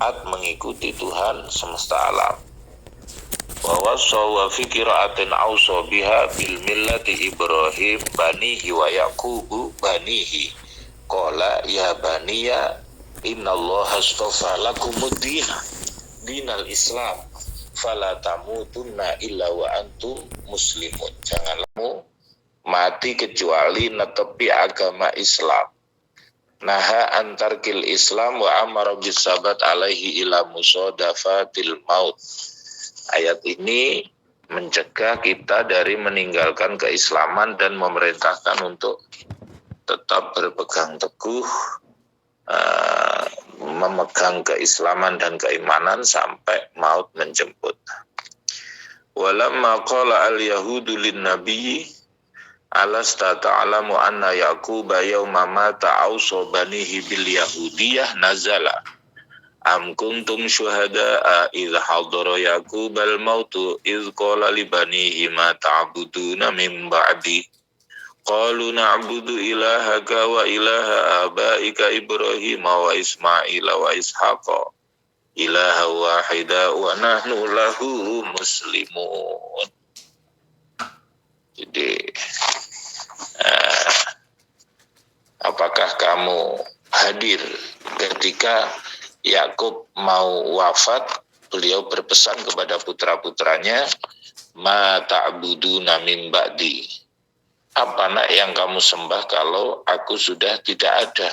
taat mengikuti Tuhan semesta alam. Wa wasaw fi qira'atin awsa biha bil millati Ibrahim banihi wa Yaqubu banihi. Qala ya baniya innallaha astafa lakumud dinal Islam fala tamutunna illa wa antum muslimun. Janganlah kamu mati kecuali netepi agama Islam. Naha antarkil Islam wa amara bisabat alaihi ila musadafatil maut. Ayat ini mencegah kita dari meninggalkan keislaman dan memerintahkan untuk tetap berpegang teguh memegang keislaman dan keimanan sampai maut menjemput. Walamma qala al-yahudu lin-nabiyyi alasta ta'lamu anna yaquba yawma mata awsa banihi bil yahudiyah nazala am kuntum syuhada'a idh hadara yaqubal mautu idh qala li banihi ma ta'buduna min ba'di qalu na'budu ilahaka wa ilaha abaika Ibrahim wa Ismaila wa Ishaqa ilaha wahida wa nahnu lahu muslimun. Jadi apakah kamu hadir ketika Yakub mau wafat? Beliau berpesan kepada putra-putranya, ma ta'buduna min ba'di. Apa nak yang kamu sembah kalau aku sudah tidak ada?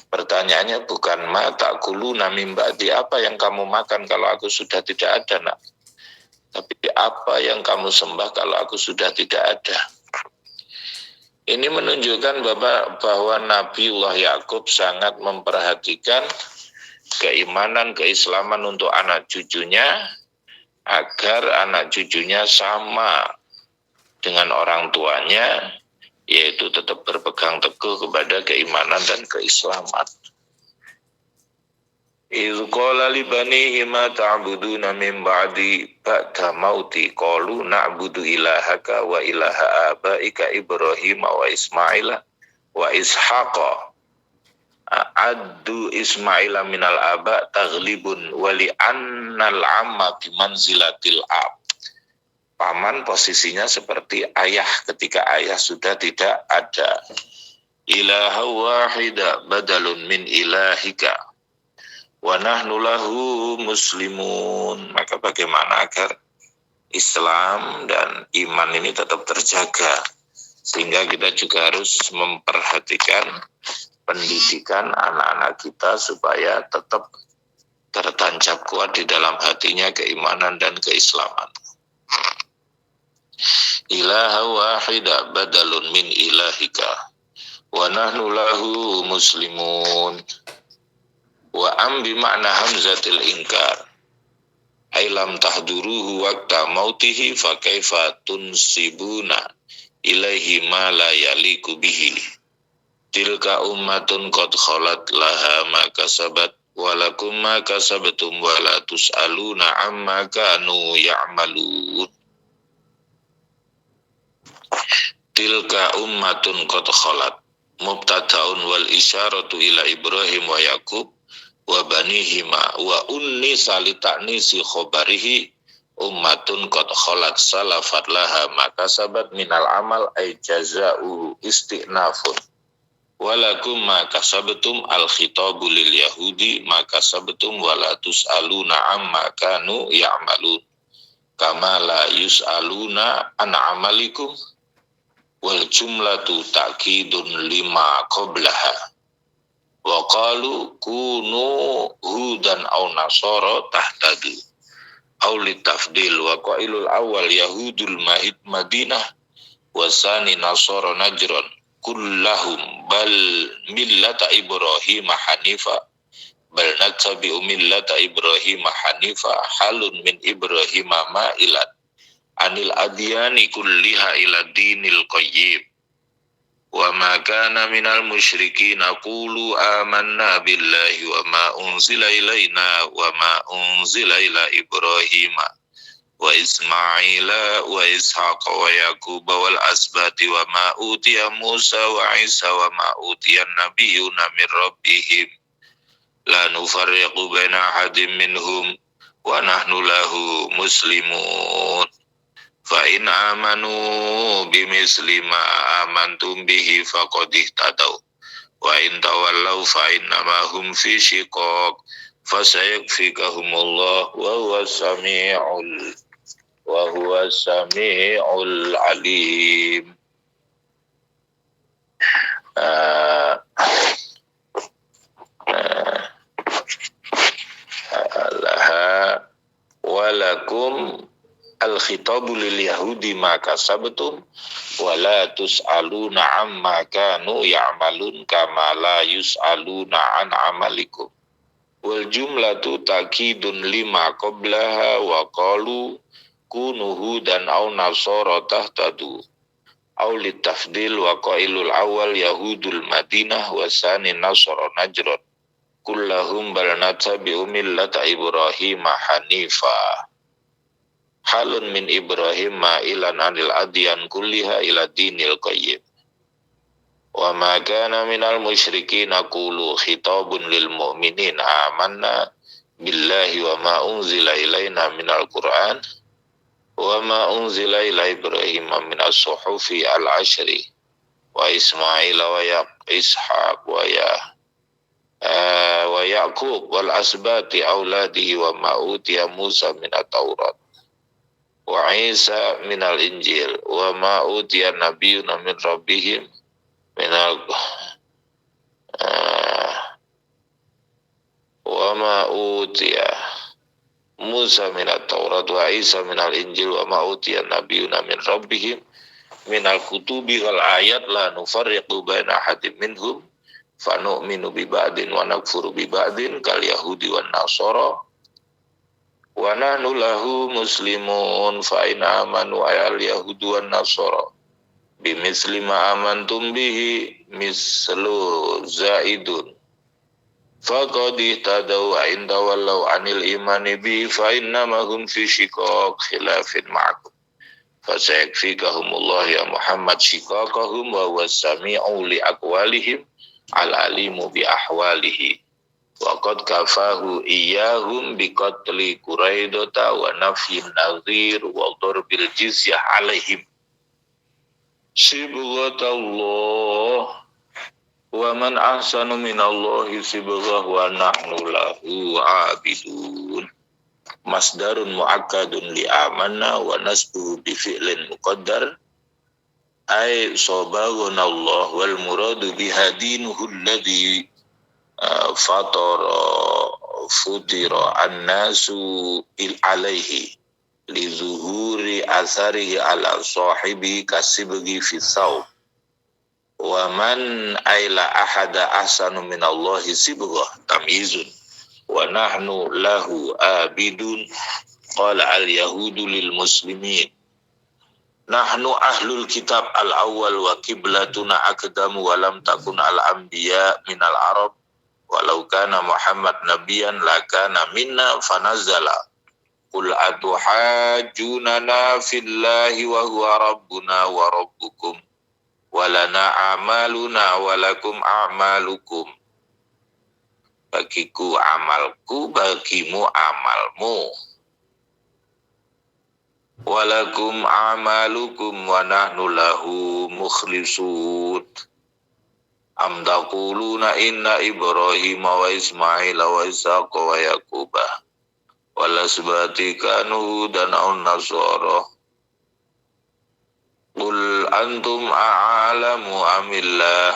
Pertanyaannya bukan ma ta'kuluna min ba'di, apa yang kamu makan kalau aku sudah tidak ada, nak? Tapi apa yang kamu sembah kalau aku sudah tidak ada? Ini menunjukkan bahwa Nabiullah Yakub sangat memperhatikan keimanan, keislaman untuk anak cucunya, agar anak cucunya sama dengan orang tuanya, yaitu tetap berpegang teguh kepada keimanan dan keislaman. Idh qala li banihi ma ta'buduna min ba'di ba'da mauti qalu na'budu ilahaka wa ilaha abaika Ibrahim wa Ismaila wa Ishaqa addu Ismaila minal aba taghlibun wali annal amma bimanzilatil ab. Paman posisinya seperti ayah ketika ayah sudah tidak ada. Ilaha wahida badalun min ilahika wa nahnu lahu muslimun. Maka bagaimana agar Islam dan iman ini tetap terjaga, sehingga kita juga harus memperhatikan pendidikan anak-anak kita supaya tetap tertancap kuat di dalam hatinya keimanan dan keislaman. Ilaha wahida badalun min ilahika wa nahnu lahu muslimun. Wa ambi makna hamzatil inkar ailam tahduruhu waqta mautihi fa kaifa tunsibuna ilaihi ma la yaliku bihi tilka ummatun qad khalat laha ma kasabat wa lakum ma kasabtum wa la tusaluna amma kanu ya'malun. Tilka ummatun qad khalat mubtada'un wal isyaratu ila Ibrahim wa Yaqub wa banihima wa unni salitani si khobarihi ummatun qad khalat salafat laha maka sabat minal amal ay jaza'u istinafun walakum maka sabtum al khitabu lil yahudi maka sabtum wala tusaluna amma kanu ya'malun kama la yusaluna an amalikum wal jumlatu ta'kidun lima qablaha. Wa qalu kunu hudan aw nasara tahtadu aw litafdil wa qailul awal yahudul madinah wa sani nasara najran kullahum bal millata ibrahim hanifa bal nattabi'u millata ibrahim hanifa halun min ibrahim ma'ilat anil adyani kulliha ila dinil qayyim wa ma kana minal musyrikin qulu amanna billahi wa ma unzila ilaina wa ma unzila ila Ibrahim wa Ismaila wa Ishaqa wa Yaqub wal asbati wa ma utiya Musa wa Isa wa ma utiya nabiyyuna min rabbihim la nufarriqu baina ahadin minhum wa nahnu lahu muslimun. Fa in amanu bimisli ma amantum bihi faqad ihtadaw wa in tawallaw fa innama hum fi shiqaq fasayakfikahumullah wa huwa sami'ul alim. Walakum al-khitabu lil yahudi ma kasabtum wa la tus'aluna amma kanu ya'malun kama la yus'aluna an amalikum. Wal jumlatu takidun lima qablaha wa qalu kunu hudan aw nasara tahtadu aw litafdil wa qailul awal yahudul madinah wa sani nasara najran kullahum bal natabi'u millata ibrahim hanifa. Halun min Ibrahim ma'ilan anil adyan kulliha ila dinil qayyim. Wa ma kana minal musyrikin aqulu khitabun lil mu'minin amanna billahi wa ma unzila ilaina minal Qur'an wa ma unzila ila Ibrahim minas suhufi al-ashri wa Ismail wa Ishaq wa Yaqub wal asbati auladihi wa ma utiya Musa minat Taurat wa Isa minal Injil wa ma utiya nabiyuna min rabbihim minal wa ma utiya Musa minat Taurat wa Isa minal Injil wa ma utiya nabiyuna min rabbihim minal kutubi wal ayat la nufarriqu baina ahadin minhum fa nu'minu bi ba'din wa nakfuru bi ba'din kal yahudi wan nasara wa nahnu lahu muslimun fa in amanu al yahudu wan nasara bimisli ma amantum bihi mislu zaidun faqad ihtadaw wa in tawallaw anil imani bihi fa innama hum fi shiqaq khilafin ma'akum fasayakfikahumullah ya Muhammad shiqaqahum wa huwas sami'u li aqwalihim al alimu bi ahwalihi. Waqad kafahu iyahum biqatli Quraidata wa nafyin nazir wa darbil jizyah alaihim. Sibghatallah wa man ahsanu minallahi sibghah wa nahnu lahu abidun. Masdarun muakkadun li amanna wa nasbuhu bi fi'lin muqaddar ay sabaghana Allah wal muradu bihadinuhu alladhi futira annasu alaihi li zuhuri asarihi ala sahibi kasibgi fi saw wa man aila ahada ahsanu minallahi sibghah tamyizun wa nahnu lahu abidun. Qala al yahudu lil muslimin nahnu ahlul kitab al awwal wa qiblatuna aqdamu wa lam takun al anbiya minal arab walau kana Muhammad nabiyan lakana minna fanazala qul atuhajjunana fillahi wa huwa rabbuna wa rabbukum walana a'maluna walakum a'malukum. Bagiku amalku, bagimu amalmu. Walakum a'malukum wa nahnu lahu mukhlisun. Am taquluna inna Ibrahim wa Ismail wa Ishaq wa Yaquba walasbati kanu dan nasara. Qul antum a'lamu amillah.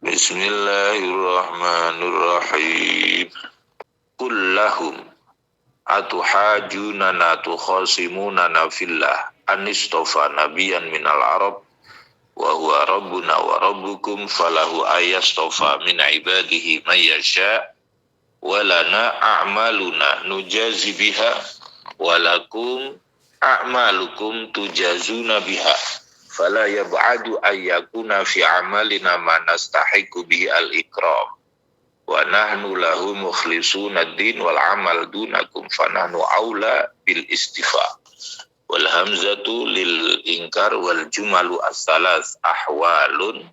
Bismillahirrahmanirrahim. Qul lahum atuhajunana tukhasimuna fillah anistofa nabiyan minal arab wa huwa rabbuna wa rabbukum falahu ayastofa min ibadihi man yasha wa lana a'maluna nujazi biha wa lakum a'malukum tujazuna biha fala yab'adu ayyakuna fi amalina ma nastahiqu bihi al-ikram wa nahnu lahu mukhlisuna ad-din wal amal dunakum fanahnu aula bil istifa. Wal hamzatu lil inkar wal jumalu as-salas ahwalun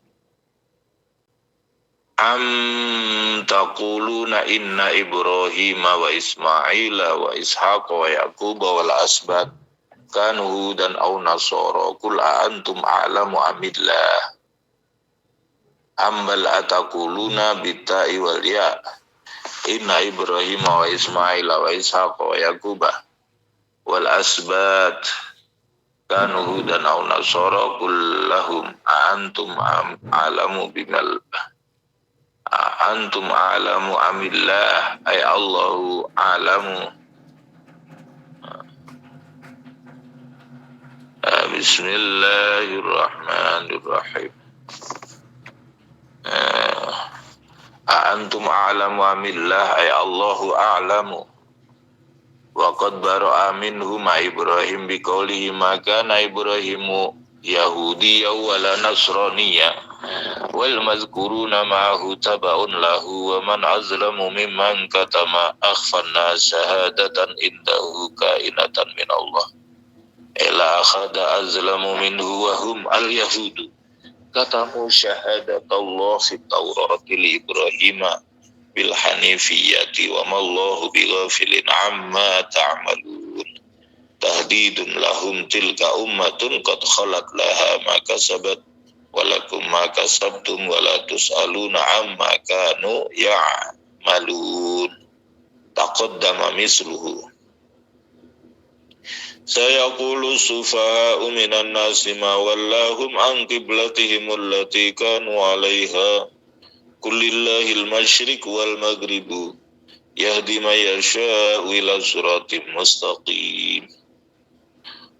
Am taquluna inna Ibrahim wa Ismaila wa Ishaq wa Yaqub wal asbat kanu hudan aw nasara qul a antum a'lamu amillah ambal ataquluna bitta'i wal ya inna Ibrahim wa Ismaila wa Ishaq wa Yaqub wal asbat kanu hudan aw nasara qul lahum a antum a'lamu bimal antum a'lamu amillah ay Allahu a'lamu. Bismillahirrahmanirrahim. Antum a'lamu amillah ay Allahu a'lamu. Wa qad bara'a minhum Ibrahim biqaulihi ma kana Ibrahimu yahudiyya wala nasraniyya wal mazkuruna ma'ahu taba'un lahu wa man azlamu mimman katama akhfanna syahadatan indahu kainatan min Allah ila akhada azlamu minhu wa hum al-yahudu katamu syahadatallah fit Taurati li Ibrahim bil hanifiyyati wa mallahu bighafilin amma ta'malun tahdidun lahum tilka ummatun qad khalat laha ma kasabat walakum ma kasabtum wala tus'aluna amma kanu ya'malun taqaddama misluhu sayaqulu sufaha'u minan nasi ma wallahum an qiblatihim allati kanu 'alaiha kullillahil masyriq wal maghribu yahdi man yasha'u ila siratim mustaqim.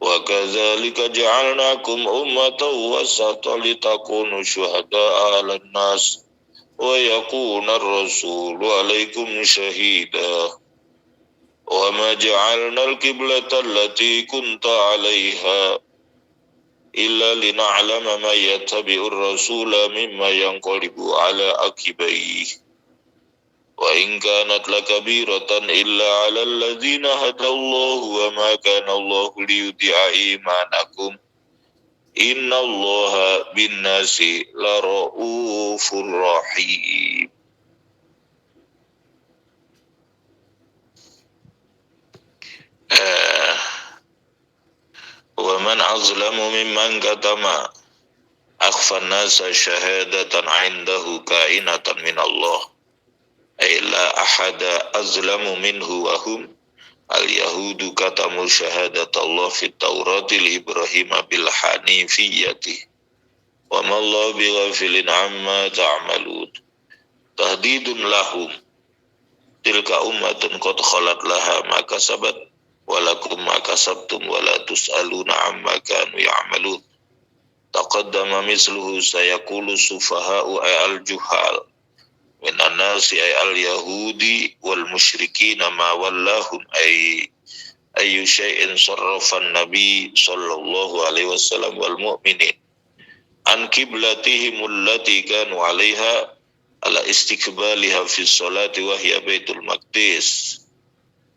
Wa kadzalika ja'alnakum ummatan wasatan litakunu syuhada'a 'alan nas wa yakuna ar-rasulu 'alaikum syahida. Wa ma ja'alna al-qiblata allati kunta 'alaiha illa lina'lama man yattabi'ur rasula mimman yanqalibu 'ala aqibaihi. Wa in kanat lakabiratan illa 'alal ladzina hadallahu wa ma kana Allahu liyudhi'a imanakum innallaha bin-nasi lara'ufur rahim. Wa man azlamu mimman katama akhfan nasa syahadatan 'indahu kainatan min Allah ay la ahada azlamu minhu wa hum al-yahudu katamu syahadatallah fit Taurati li Ibrahim bil hanifiyyati wa ma Allah bighafilin amma ta'malun tahdidun lahum tilka ummatun qad khalat laha ma kasabat walakum ma kasabtum wala tus'aluna amma kanu ya'malun taqaddama misluhu sayaqulu sufaha'u ay al-juhal minan nasi ay al-yahudi wal musyrikin ma wallahum ay ayu syai'in sarrafan nabi sallallahu alaihi wasallam wal mu'minin an qiblatihim allati kanu 'alaiha ala istiqbaliha fi sholati wa hiya baitul maqdis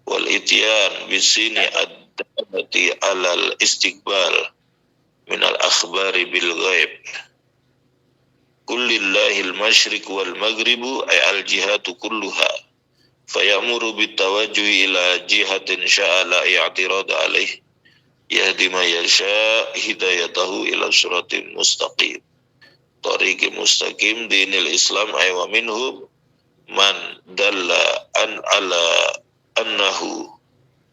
wal ityan bisini ad-dati alal istiqbal min al-akhbari bil ghaib kullillahil masyriq wal maghribu ay al jihatu kulluha fayamuru bitawajjuhi ila jihatin sya'ala i'tirad alaih yahdi man yasha hidayatahu ila siratim mustaqim tariqi mustaqim dinil islam ay wa minhum man dalla an ala annahu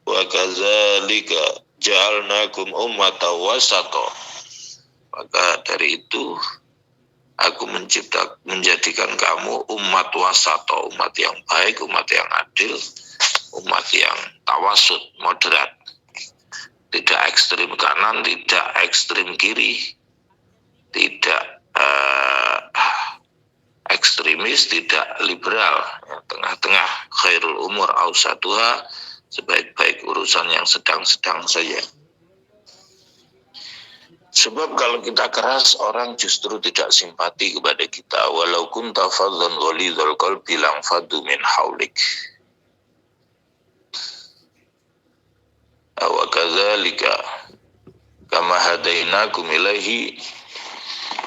wa kadzalika ja'alnakum ummatan wasata. Maka dari itu aku menjadikan kamu umat wasato, umat yang baik, umat yang adil, umat yang tawasud, moderat. Tidak ekstrim kanan, tidak ekstrim kiri, tidak ekstremis, tidak liberal. Tengah-tengah, khairul umur awsatuha, sebaik-baik urusan yang sedang-sedang saja. Sebab kalau kita keras, orang justru tidak simpati kepada kita. Walau kunta fadhan ghalidhal qalbi langfaddu min haulik. Wa kadzalika kama hadainakum ilaihi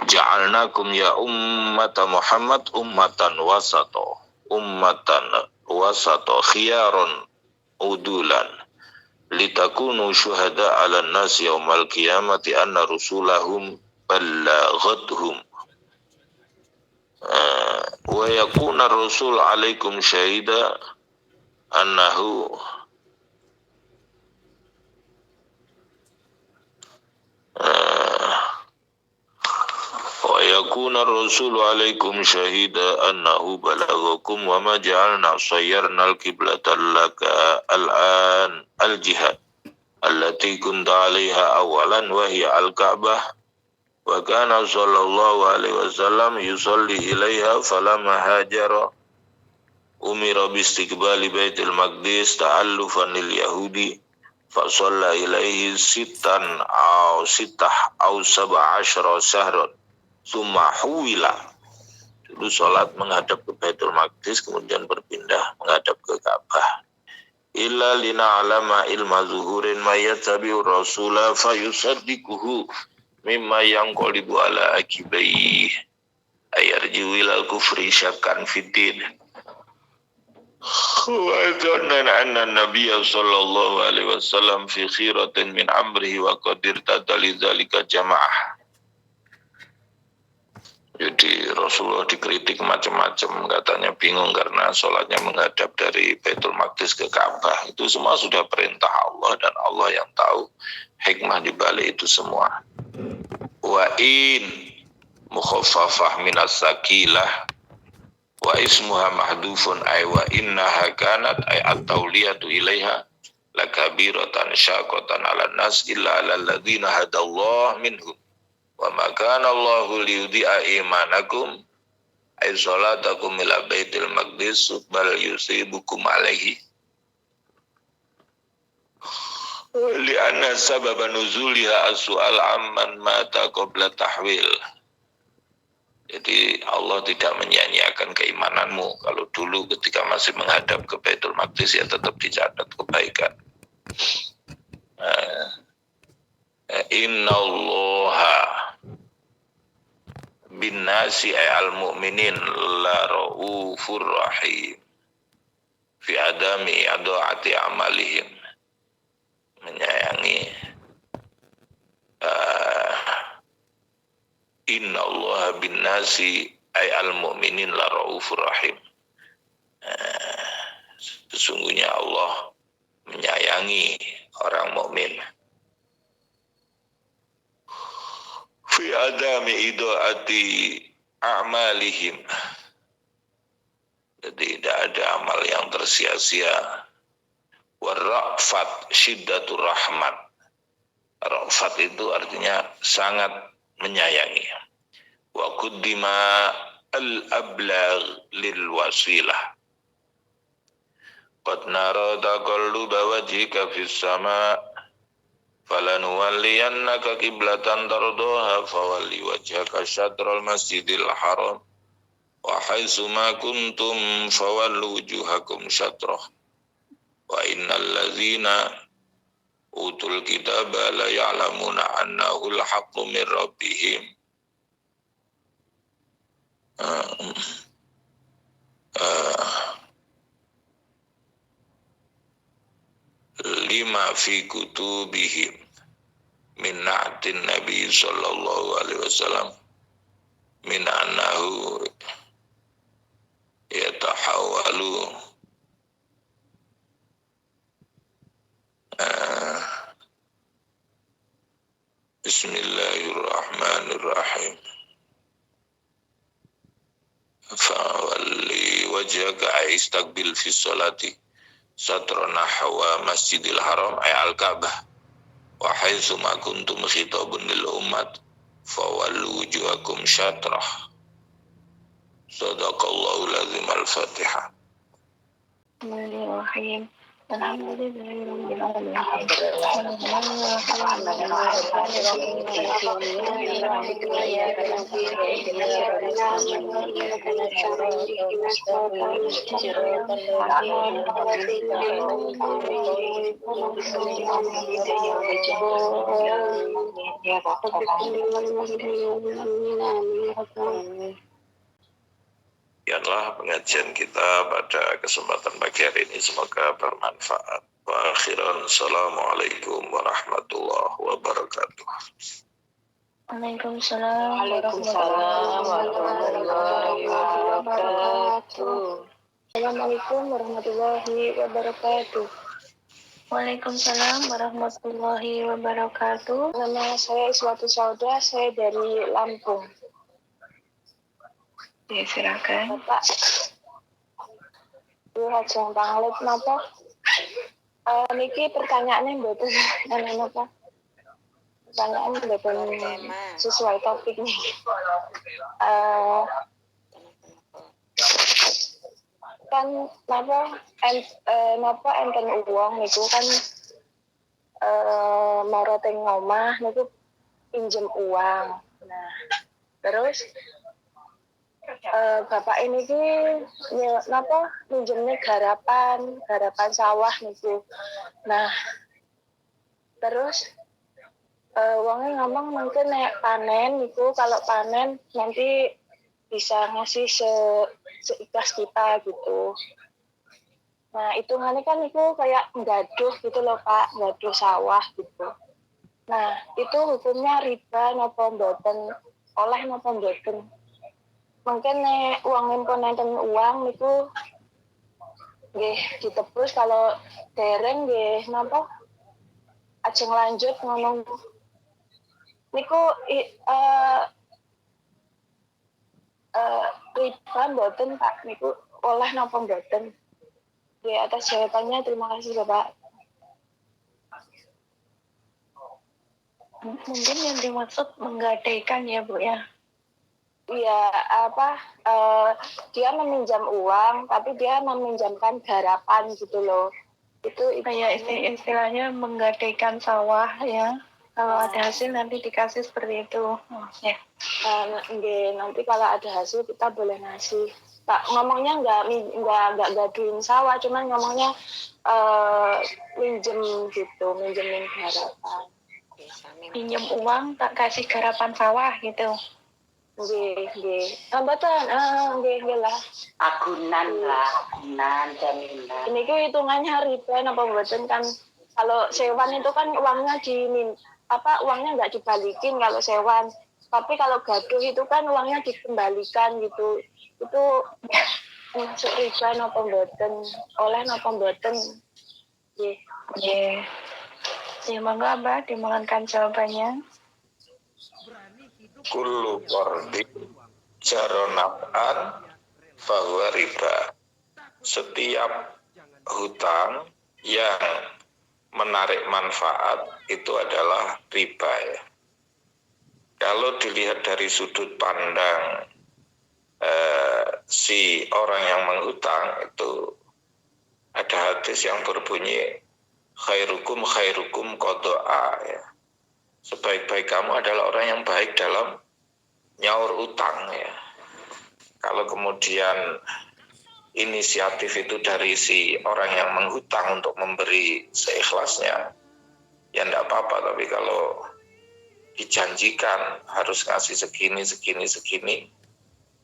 Ja'alnakum ya ummata Muhammad ummatan wasato khiyaron udulan litakunu syuhada 'alan nas yaumal qiyamati anna rusulahum ballaghathum wa yakuna rasul 'alaikum syahida annahu wa yakuna rasulu alaikum syahida annahu balaghakum wa ma ja'alna sayyarna al-qiblata laka al-an al-jihad allati kunta 'alaiha awalan wa hiya al-ka'bah wa kana sallallahu alaihi wasallam yusalli ilaiha falamma hajara umira bistiqbali baitil maqdis ta'allufan lil yahudi fa shalla ilaihi sittan aw sab'a asyara syahran summa huwila. Dulu sholat menghadap ke Baitul Maqdis, kemudian berpindah menghadap ke Ka'bah. Illa lina'alama ilma zuhurin mayyatabi'ur rasula fayusaddiquhu mimma yanqalibu ala akibai ayarji'u ilal kufri syakkan fiddin. Wa dhanna anna nabiyya sallallahu alaihi wasallam fi khiratin min amrihi wa qadir tadali dzalika jamaah. Jadi Rasulullah dikritik macam-macam, katanya bingung karena sholatnya menghadap dari Baitul Maqdis ke Ka'bah. Itu semua sudah perintah Allah dan Allah yang tahu hikmah di balik itu semua. Wa in mukhaffafah minas sakilah wa ismuha mahdufun ay wa innaha kanat ay at-tawliyatu ilaiha lakabiratan syaqatan 'alan nas illa 'alal ladzina hadallahu minhum. Wa ma kana Allahu liyudhi'a imanakum ay salatakum ila baitil maqdis bal yusibukum alaihi li'anna sababa nuzuliha as-su'al amman mata qabla tahwil. Jadi Allah tidak menyia-nyiakan keimananmu. Kalau dulu ketika masih menghadap ke Baitul Maqdis ya tetap dicatat kebaikan. Innallaha bin nasi al mu'minin la raufur rahim fi adami adu'ati amalihim, menyayangi. Innallaha bin nasi al mu'minin la raufur rahim. Sesungguhnya Allah menyayangi orang mukmin. Fi adami idoati a'malihim. Jadi tidak ada amal yang tersia-sia. Warra'fat syiddatur rahmat. Ra'fat itu artinya sangat menyayangi. Wa kuddima al-ablagh lil wasilah. Qad nara taqalluba wajhika fis sama' falanuwalliyannaka qiblatan tardaha fawalli wajhaka syatral masjidil haram wa haitsu ma kuntum fawallu wujuhakum syatrah wa innal ladzina utul kitaba la ya'lamuna annahu al-haqqu min rabbihim lima fi kutubihim min na'tin Nabi sallallahu alaihi wasallam min annahu yatahawalu Bismillahirrahmanirrahim. Fawalli wajhaka ay istaqbil fi sholati satra nahwa masjidil haram ay al-ka'bah wa haitsu ma kuntum khitabun lil ummat fawallu wujuhakum syatrah. Sadaqallahu lazim. Al-Fatihah. Bismillahirrahmanirrahim. Ya, Pak. Demikianlah pengajian kita pada kesempatan pagi hari ini, semoga bermanfaat. Wa akhiran, assalamualaikum warahmatullahi wabarakatuh. Waalaikumsalam warahmatullahi wabarakatuh. Assalamualaikum warahmatullahi wabarakatuh. Waalaikumsalam warahmatullahi wabarakatuh. Nama saya Iswatu Sauda, saya dari Lampung. Ya, silakan. Bapak. Hajeng Panglet napa? Niki pertanyaannya mboten napa? Pertanyaan mboten sesuai topik nih. Kan napa enten uang niku kan mara teng omah niku pinjem uang. Nah, terus bapak ini ki napa minjemnya garapan sawah niku. Nah, terus uangnya ngomong mungkin nek panen niku, kalau panen nanti bisa ngasih seikhlas kita gitu. Nah, hitungannya kan itu kayak nggaduh gitu loh Pak, nggaduh sawah gitu. Nah, itu hukumnya riba napa mboten, oleh napa mboten? Mungkin nek uang impon enten uang niku nggih ditebus, kalau dereng nggih napa ajeng lanjut ngomong niku riba mboten Pak, niku oleh napa mboten? Di atas jawabannya terima kasih Bapak. Mungkin yang dimaksud menggadaikan ya Bu ya? Iya, dia meminjam uang, tapi dia meminjamkan garapan gitu loh. Itu kayak istilahnya menggadaikan sawah ya. Kalau ada hasil nanti dikasih seperti itu. Ya. Nanti kalau ada hasil kita boleh ngasih. Pak ngomongnya nggak gaduhin sawah, cuman ngomongnya minjemin garapan. Pinjam uang tak kasih garapan sawah gitu. Nggih. Nggih lah. Agunan jaminan. Ini ku hitungannya riba napa mboten kan? Kalau sewan itu kan uangnya uangnya nggak dibalikin kalau sewan. Tapi kalau gaduh itu kan uangnya dikembalikan gitu. Itu masuk riba napa mboten? Oleh napa mboten? Nggih. Ya, monggo Mbak dimohonkan jawabannya. Kullu qardin jaro naf'an fahuwa riba. Setiap hutang yang menarik manfaat itu adalah riba ya. Kalau dilihat dari sudut pandang si orang yang menghutang, itu ada hadis yang berbunyi khairukum qado'a ya. Sebaik-baik kamu adalah orang yang baik dalam nyaur utang ya. Kalau kemudian inisiatif itu dari si orang yang menghutang untuk memberi seikhlasnya, ya enggak apa-apa. Tapi kalau dijanjikan harus ngasih segini,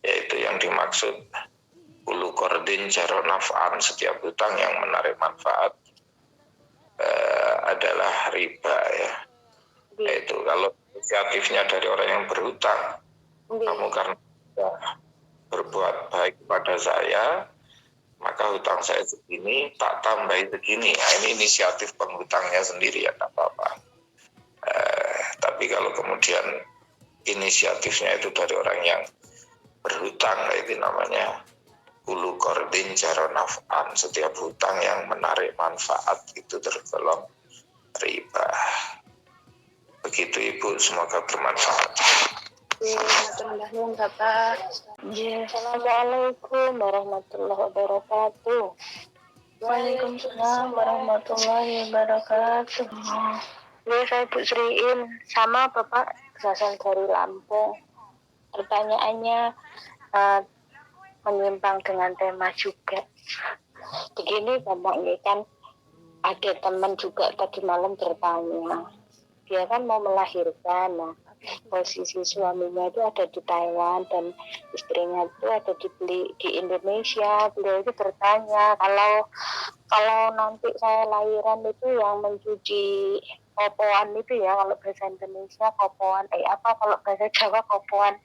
yaitu yang dimaksud ulu qardin jaro naf'an, setiap hutang yang menarik manfaat adalah riba ya. Yaitu kalau inisiatifnya dari orang yang berhutang, kamu karena berbuat baik kepada saya, maka hutang saya segini, tak tambahin segini. Nah, ini inisiatif penghutangnya sendiri ya, tak apa-apa. Tapi kalau kemudian inisiatifnya itu dari orang yang berhutang, itu namanya ulu qardin jaro naf'an, setiap hutang yang menarik manfaat itu tergolong riba. Begitu Ibu, semoga bermanfaat. Assalamualaikum warahmatullahi wabarakatuh. Waalaikumsalam warahmatullahi wabarakatuh. Ya, saya Bu Sriin, sama Bapak berasal dari Lampung. Pertanyaannya menyimpang dengan tema juga. Begini Bapak, ini kan ada teman juga tadi malam bertanya. dia kan mau melahirkan. Nah, posisi suaminya itu ada di Taiwan dan istrinya itu ada di Indonesia. Beliau itu bertanya, kalau nanti saya lahiran itu yang mencuci kopoan itu ya, kalau bahasa Indonesia kopoan, kalau bahasa Jawa kopoan,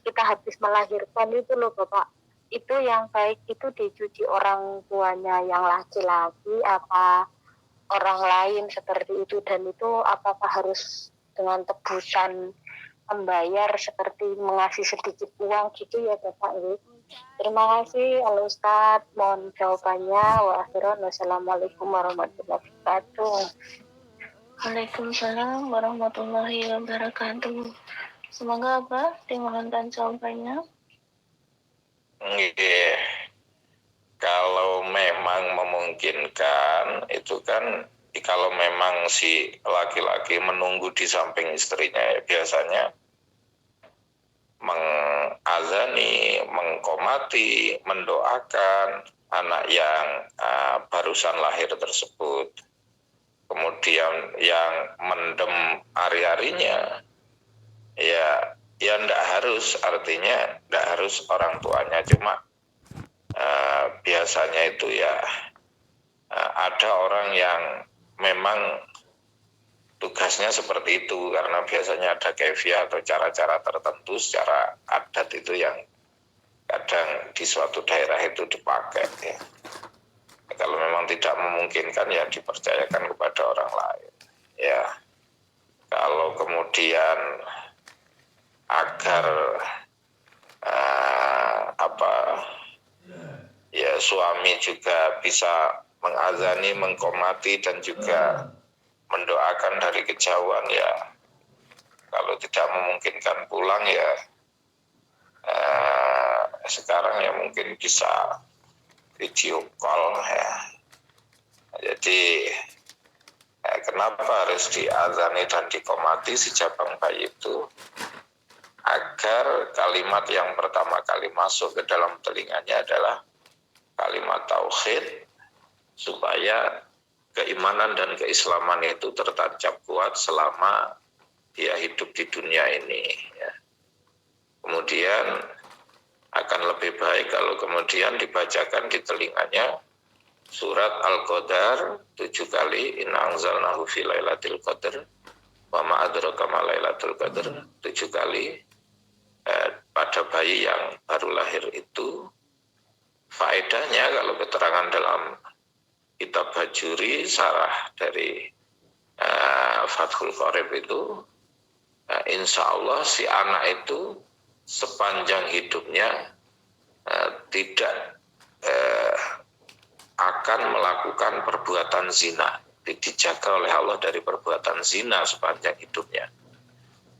kita habis melahirkan itu loh Bapak, itu yang baik itu dicuci orang tuanya yang laki-laki apa orang lain seperti itu, dan itu apakah harus dengan tebusan membayar seperti mengasih sedikit uang gitu ya Bapak? Terima kasih Al Ustadz, mohon jawabannya. Wassalamualaikum warahmatullahi wabarakatuh. Waalaikumsalam warahmatullahi wabarakatuh. Semoga apa dimudahkan jawabannya. Nggih. Kalau memang memungkinkan itu kan, kalau memang si laki-laki menunggu di samping istrinya ya biasanya mengazani, mengkomati, mendoakan anak yang barusan lahir tersebut. Kemudian yang mendem ari-arinya ya enggak harus, artinya enggak harus orang tuanya, cuma biasanya itu ya ada orang yang memang tugasnya seperti itu, karena biasanya ada kefiah atau cara-cara tertentu secara adat itu yang kadang di suatu daerah itu dipakai ya. Kalau memang tidak memungkinkan ya dipercayakan kepada orang lain ya. Kalau kemudian agar ya suami juga bisa mengazani, mengkomati dan juga mendoakan dari kejauhan ya. Kalau tidak memungkinkan pulang ya sekarang ya mungkin bisa video call ya. Jadi kenapa harus diazani dan dikomati si jabang bayi itu? Agar kalimat yang pertama kali masuk ke dalam telinganya adalah kalimat tauhid, supaya keimanan dan keislaman itu tertancap kuat selama dia hidup di dunia ini ya. Kemudian akan lebih baik kalau kemudian dibacakan di telinganya surat Al-Qadar 7 kali, inna anzalnahu fi lailatul qadar wa ma adraka ma lailatul qadar 7 kali pada bayi yang baru lahir itu. Faedahnya kalau keterangan dalam kitab Bajuri sarah dari Fathul Qorib itu, insya Allah si anak itu sepanjang hidupnya tidak akan melakukan perbuatan zina, dijaga oleh Allah dari perbuatan zina sepanjang hidupnya.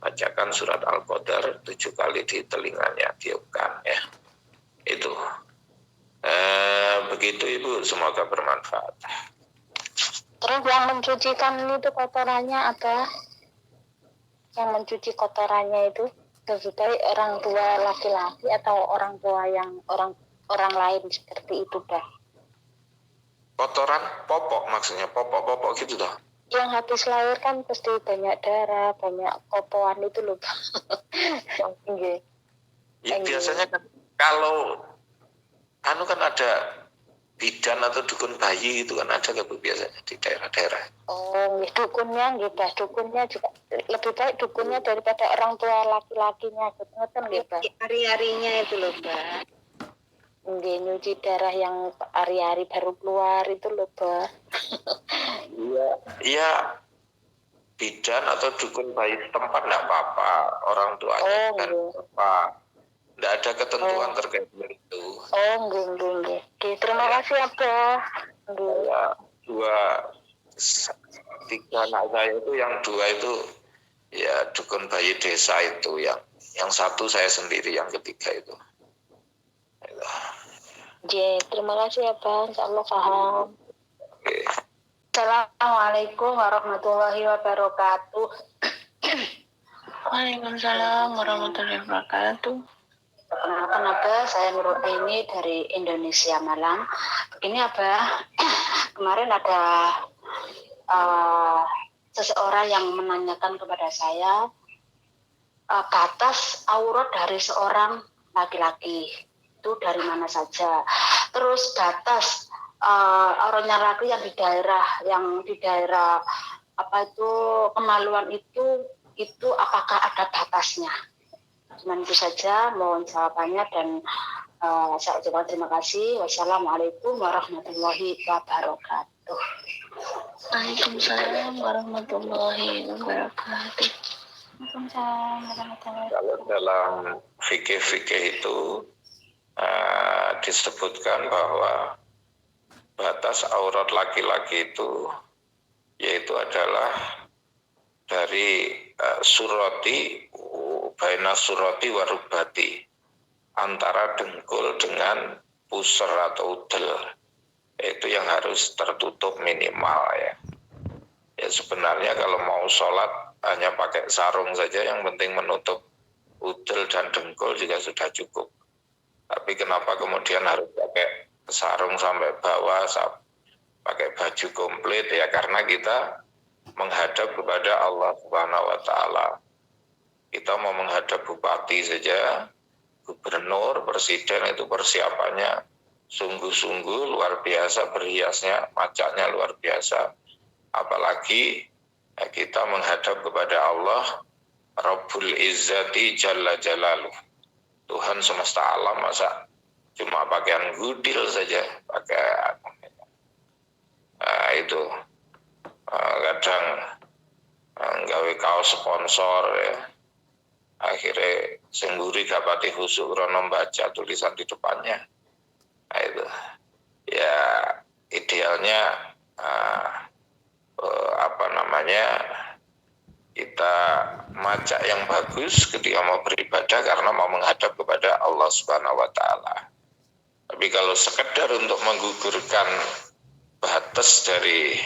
Bacakan surat Al-Qadar 7 kali di telinganya, tiupkan ya. Itu begitu Ibu, semoga bermanfaat. Terus yang mencucikan itu kotorannya apa? Yang mencuci kotorannya itu lebih baik orang tua laki-laki atau orang tua yang orang lain seperti itu, Pak? Kotoran popok maksudnya, popok gitu toh? Yang habis lahir kan pasti banyak darah, banyak kopoan itu loh, Pak. Ya biasanya kan kalau kan ada bidan atau dukun bayi itu kan ada nggak Bu biasanya di daerah-daerah? Oh, dukunnya gitu, dukunnya juga lebih baik dukunnya daripada orang tua laki-lakinya, ngeten nggih, Pak? Hari-harinya itu loh, Pak. Nggih, nyuci darah yang hari-hari baru keluar itu loh, Pak. Iya, bidan atau dukun bayi setempat nggak apa-apa, orang tuanya kan apa. Nggak ada ketentuan terkait dengan itu. Oh, nggih. Terima kasih ya, Pak. Ya, 3 anak saya itu, yang 2 itu ya dukun bayi desa itu, yang 1 saya sendiri, yang ketiga itu. Terima kasih ya, Pak. Insyaallah paham. Oke. Assalamualaikum warahmatullahi wabarakatuh. Waalaikumsalam warahmatullahi wabarakatuh. Kenapa saya Nurul Aini dari Indonesia Malang. Ini kemarin ada seseorang yang menanyakan kepada saya batas aurat dari seorang laki-laki itu dari mana saja. Terus batas auratnya laki yang di daerah apa itu kemaluan itu apakah ada batasnya? Cuman itu saja mohon jawabannya dan saya ucapkan terima kasih. Wassalamualaikum warahmatullahi wabarakatuh. Waalaikumsalam warahmatullahi wabarakatuh. Kalau dalam fikih-fikih itu disebutkan bahwa batas aurat laki-laki itu yaitu adalah dari surati baina surati warubati, antara dengkul dengan pusar atau udel, itu yang harus tertutup minimal ya. Ya sebenarnya kalau mau sholat hanya pakai sarung saja, yang penting menutup udel dan dengkul juga sudah cukup. Tapi kenapa kemudian harus pakai sarung sampai bawah, pakai baju komplit ya, karena kita menghadap kepada Allah Subhanahu wa Ta'ala. Kita mau menghadap bupati saja, gubernur, presiden, itu persiapannya sungguh-sungguh luar biasa, berhiasnya, macaknya luar biasa. Apalagi kita menghadap kepada Allah Rabbul Izzati Jalla Jalaluh, Tuhan semesta alam. Masa cuma pakaian gudil saja, pakai itu kadang nggawe kaos sponsor ya, akhirnya sengguri gapati khusuk rono baca tulisan di depannya. Nah, itu ya idealnya kita macak yang bagus ketika mau beribadah karena mau menghadap kepada Allah Subhanahu wa Ta'ala. Tapi kalau sekedar untuk menggugurkan batas dari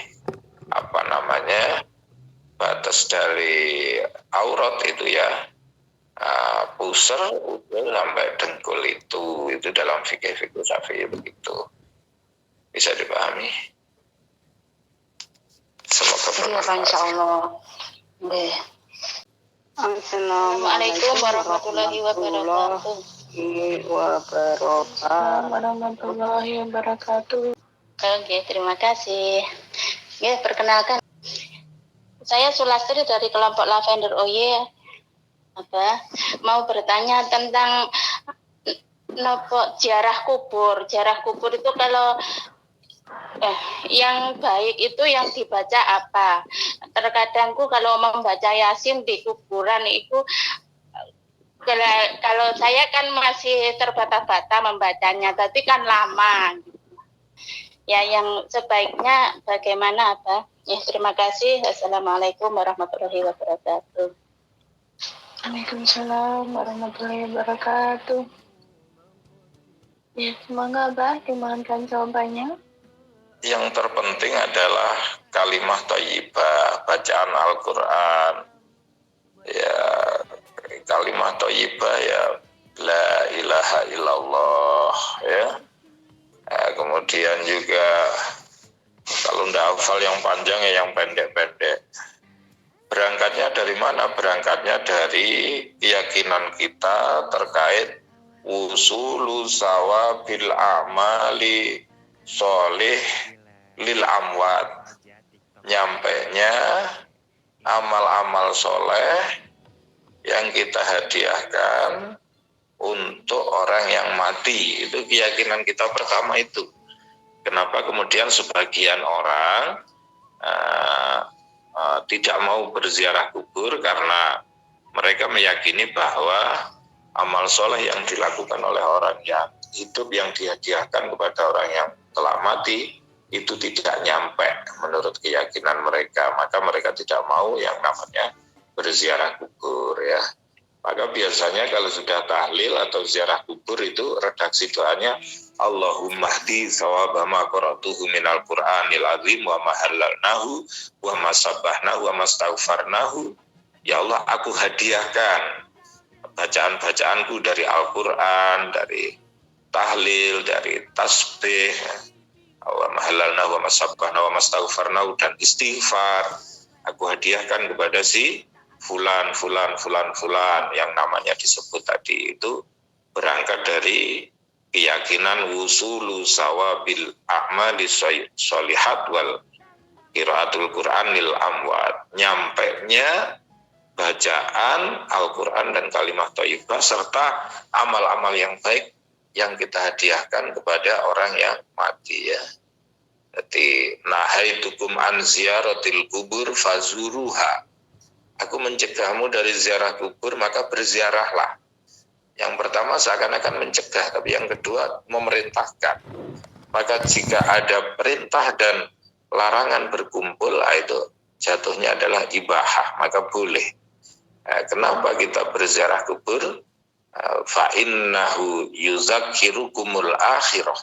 batas dari aurat itu ya, pusar sampai dengkul itu dalam fikih-fikih Syafi'i begitu. Bisa dipahami? Semoga bermanfaat. Insyaallah. Nggih. Assalamualaikum warahmatullahi wabarakatuh. Warahmatullahi wabarakatuh. Oke, terima kasih. Ya, perkenalkan, saya Sulastri dari kelompok Lavender OY. Mau bertanya tentang ziarah kubur. Ziarah kubur itu kalau yang baik itu yang dibaca apa? Terkadangku kalau membaca Yasin di kuburan itu, kalau saya kan masih terbata-bata membacanya, tapi kan lama. Ya, yang sebaiknya bagaimana, Abah? Ya, terima kasih. Assalamualaikum warahmatullahi wabarakatuh. Waalaikumsalam warahmatullahi wabarakatuh. Ya, semoga Abah dimohonkan jawabannya. Yang terpenting adalah kalimah thayyibah, bacaan Al-Quran. Ya, kalimah thayyibah ya, la ilaha illallah ya. Kemudian juga kalau tidak hafal yang panjang ya yang pendek-pendek. Berangkatnya dari mana? Berangkatnya dari keyakinan kita terkait wusulu sawabil amali sholih lil amwat, nyampainya amal-amal soleh yang kita hadiahkan untuk orang yang mati. Itu keyakinan kita pertama itu. Kenapa kemudian sebagian orang tidak mau berziarah kubur? Karena mereka meyakini bahwa amal soleh yang dilakukan oleh orang yang hidup yang dihadiahkan kepada orang yang telah mati itu tidak nyampe menurut keyakinan mereka. Maka mereka tidak mau yang namanya berziarah kubur ya. Maka biasanya kalau sudah tahlil atau ziarah kubur itu redaksi doanya Allahumma hdi sawaba ma qara'tuhu minal Qur'anil azim wa ma halalnahu wa ma sabbahnahu wa ma astaghfarnahu. Ya Allah, aku hadiahkan bacaan-bacaanku dari Al-Qur'an, dari tahlil, dari tasbih, wa ma halalnahu wa ma sabbahnahu wa ma astaghfarnahu, dan istighfar. aku hadiahkan kepada si fulan yang namanya disebut tadi. Itu berangkat dari keyakinan wusulu sawabil a'mali sholihat wal qiraatul Quran lil amwat, nyampainya bacaan Al-Quran dan kalimat thayyibah serta amal-amal yang baik yang kita hadiahkan kepada orang yang mati ya. Jadi nahaitukum an ziyaratil kubur fazuruha. Aku mencegahmu dari ziarah kubur, maka berziarahlah. Yang pertama seakan-akan mencegah, tapi yang kedua memerintahkan. Maka jika ada perintah dan larangan berkumpul, itu jatuhnya adalah ibahah, maka boleh. Kenapa kita berziarah kubur? Fa innahu yuzakkirukumul akhirah,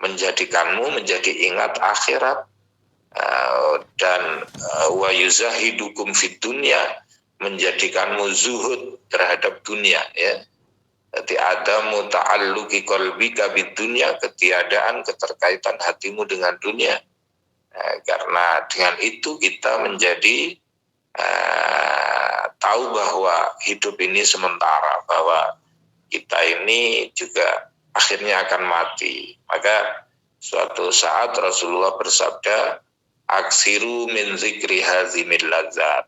menjadikanmu menjadi ingat akhirat, dan wa yuzahidukum fid dunya, menjadikanmu zuhud terhadap dunia ya. Jadi ada muta'alluqi qalbika bid dunya, ketiadaan keterkaitan hatimu dengan dunia. Karena dengan itu kita menjadi tahu bahwa hidup ini sementara, bahwa kita ini juga akhirnya akan mati. Maka suatu saat Rasulullah bersabda, aksiru min zikri hazimil lazat,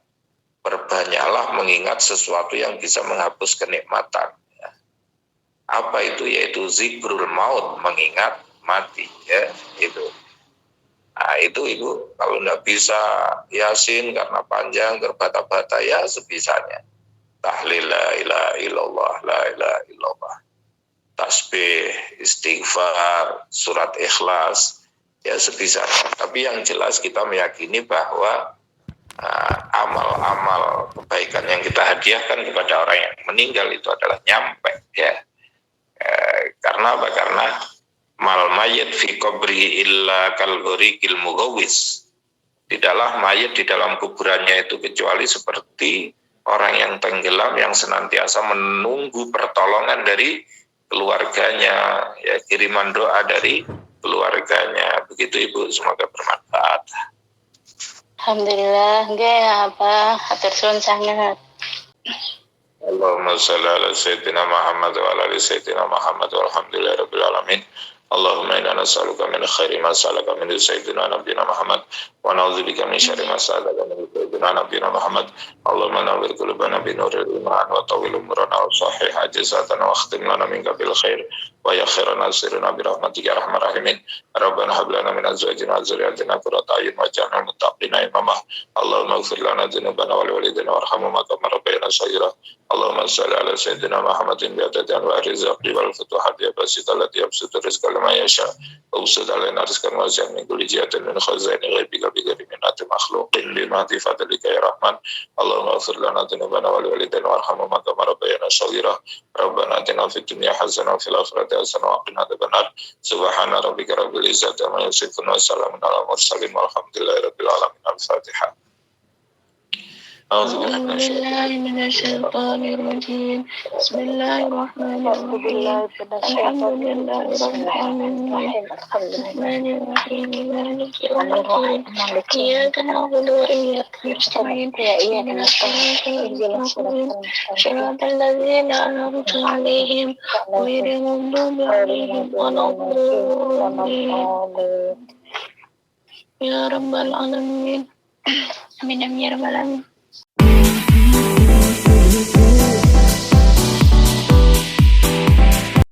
perbanyaklah mengingat sesuatu yang bisa menghapus kenikmatan. Apa itu? Yaitu zikrul maut, mengingat mati ya, itu. Nah itu Ibu, kalau nggak bisa Yasin karena panjang terbata-bata ya sebisanya. Tahlil la ilaha illallah, la ilaha illallah. Tasbih, istighfar, surat ikhlas, ya sebisanya. Tapi yang jelas kita meyakini bahwa amal-amal kebaikan yang kita hadiahkan kepada orang yang meninggal itu adalah nyampe ya. Karena apa? Karena mal mayit fi qabri illa kal ghariqil mughawis. Tidaklah mayit di dalam kuburannya itu kecuali seperti orang yang tenggelam yang senantiasa menunggu pertolongan dari keluarganya, ya, kiriman doa dari keluarganya. Begitu Ibu, semoga bermanfaat. Alhamdulillah, nggih apa hatur suwun sangat. Allahumma shalli ala sayyidina Muhammad wa ala ali sayyidina Muhammad walhamdulillahirabbil alamin. Allahumma inna nas'aluka min khairi ma sa'alaka min sayyidina nabiyina Muhammad wa na'udzubika min syarri ma sa'alaka min sayyidina nabiyina Muhammad. Allahumma nawwir qulubana bi nuril iman wa tawwil umrana wa sahih ajzatana wa khtim lana minka bil khair wa ya khairan nasirna bi rahmatika ya arhamar rahimin. Rabbana hab lana min azwajina wa dhurriyyatina qurrata a'yun waj'alna lil muttaqina imama. Allahumma ighfir lana dhunubana wa liwalidina warhamhuma kama rabbayana shaghira. Allahumma shalli ala sayyidina Muhammadin bi adadi anwa'ir rizqi wal futuhati ya basita allati yabsutu rizqa liman yasha wa usad alaina rizqan wasi'an min kulli jihatin min khazaini ghaibika bi ghairi minati makhluqin bi mati fadlika ya rahman. Allahumma ighfir lana dhunubana wa liwalidina warhamhuma kama rabbayana shaghira. Rabbana atina fid dunya hasanah wa fil akhirati hasanah wa qina adzabannar. Subhana rabbika rabbil izzati amma yasifun wa salamun alal mursalin walhamdulillahi rabbil alamin. Al-Fatihah. أعوذ بالله من الشيطان الرجيم بسم الله الرحمن الرحيم الحمد لله رب العالمين الرحمن الرحيم مالك يوم الدين إياك نعبد وإياك نستعين اهدنا الصراط المستقيم صراط الذين أنعمت عليهم غير المغضوب عليهم ولا الضالين يا رب العالمين آمين يا رب العالمين.